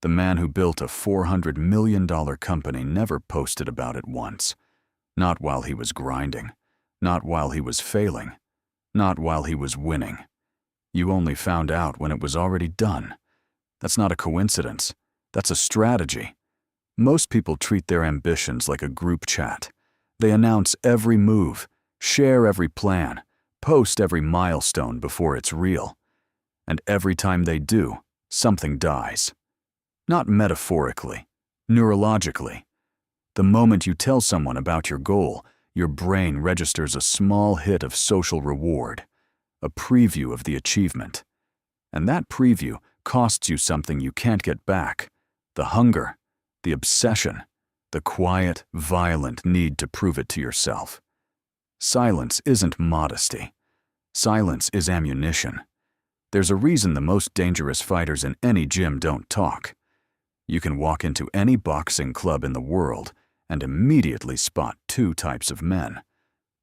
The man who built a $400 million company never posted about it once. Not while he was grinding. Not while he was failing. Not while he was winning. You only found out when it was already done. That's not a coincidence. That's a strategy. Most people treat their ambitions like a group chat. They announce every move, share every plan, post every milestone before it's real. And every time they do, something dies. Not metaphorically, neurologically. The moment you tell someone about your goal, your brain registers a small hit of social reward, a preview of the achievement. And that preview costs you something you can't get back: the hunger, the obsession, the quiet, violent need to prove it to yourself. Silence isn't modesty. Silence is ammunition. There's a reason the most dangerous fighters in any gym don't talk. You can walk into any boxing club in the world and immediately spot two types of men.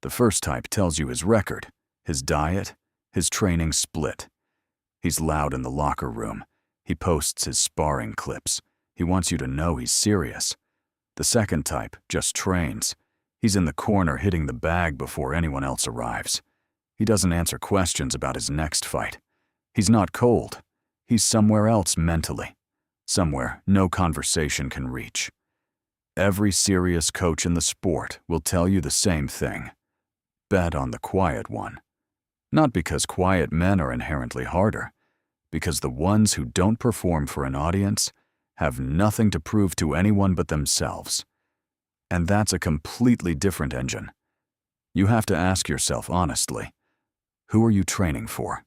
The first type tells you his record, his diet, his training split. He's loud in the locker room. He posts his sparring clips. He wants you to know he's serious. The second type just trains. He's in the corner hitting the bag before anyone else arrives. He doesn't answer questions about his next fight. He's not cold. He's somewhere else mentally. Somewhere no conversation can reach. Every serious coach in the sport will tell you the same thing. Bet on the quiet one. Not because quiet men are inherently harder, because the ones who don't perform for an audience have nothing to prove to anyone but themselves. And that's a completely different engine. You have to ask yourself honestly, who are you training for?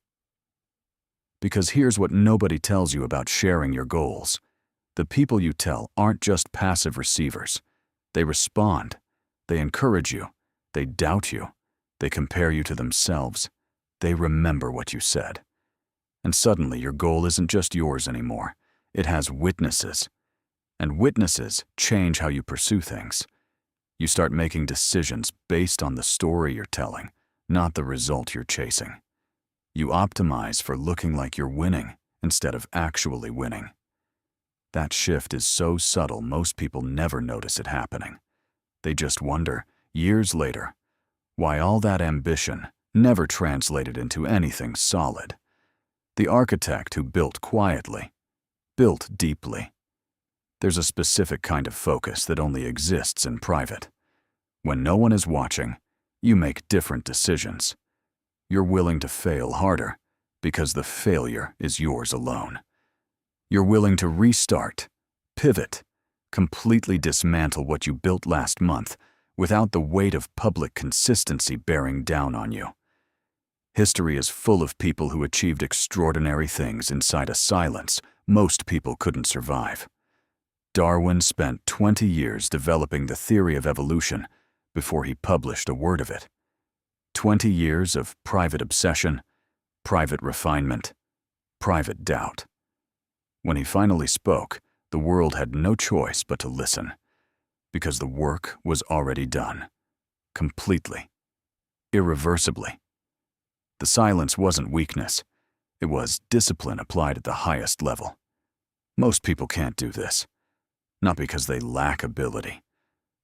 Because here's what nobody tells you about sharing your goals. The people you tell aren't just passive receivers. They respond. They encourage you. They doubt you. They compare you to themselves. They remember what you said. And suddenly your goal isn't just yours anymore. It has witnesses. And witnesses change how you pursue things. You start making decisions based on the story you're telling, not the result you're chasing. You optimize for looking like you're winning instead of actually winning. That shift is so subtle most people never notice it happening. They just wonder, years later, why all that ambition never translated into anything solid. The architect who built quietly, built deeply. There's a specific kind of focus that only exists in private. When no one is watching, you make different decisions. You're willing to fail harder because the failure is yours alone. You're willing to restart, pivot, completely dismantle what you built last month without the weight of public consistency bearing down on you. History is full of people who achieved extraordinary things inside a silence most people couldn't survive. Darwin spent 20 years developing the theory of evolution before he published a word of it. 20 years of private obsession, private refinement, private doubt. When he finally spoke, the world had no choice but to listen, because the work was already done, completely, irreversibly. The silence wasn't weakness. It was discipline applied at the highest level. Most people can't do this, not because they lack ability,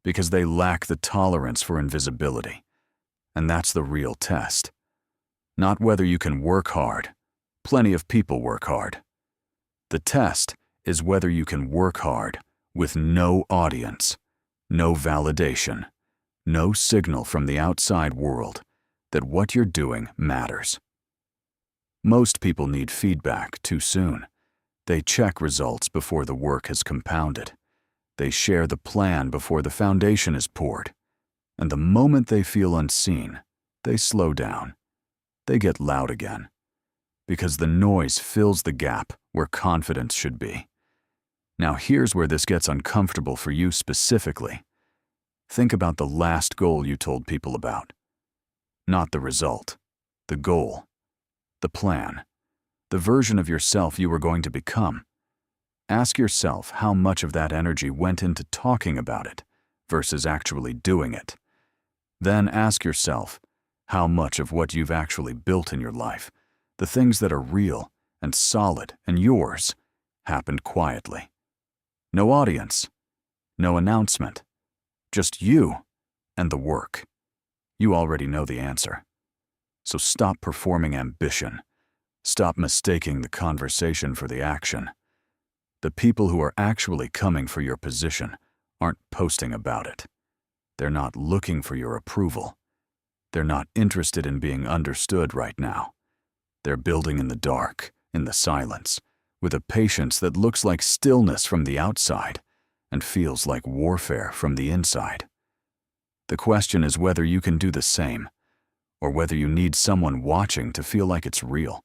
because they lack the tolerance for invisibility. And that's the real test. Not whether you can work hard. Plenty of people work hard. The test is whether you can work hard with no audience, no validation, no signal from the outside world that what you're doing matters. Most people need feedback too soon. They check results before the work has compounded. They share the plan before the foundation is poured. And the moment they feel unseen, they slow down. They get loud again. Because the noise fills the gap where confidence should be. Now here's where this gets uncomfortable for you specifically. Think about the last goal you told people about. Not the result, the goal, the plan, the version of yourself you were going to become. Ask yourself how much of that energy went into talking about it versus actually doing it. Then ask yourself how much of what you've actually built in your life, the things that are real and solid and yours, happened quietly, No audience. No announcement. Just you and the work. You already know the answer. So stop performing ambition. Stop mistaking the conversation for the action. The people who are actually coming for your position aren't posting about it. They're not looking for your approval. They're not interested in being understood right now. They're building in the dark, in the silence, with a patience that looks like stillness from the outside and feels like warfare from the inside. The question is whether you can do the same, or whether you need someone watching to feel like it's real.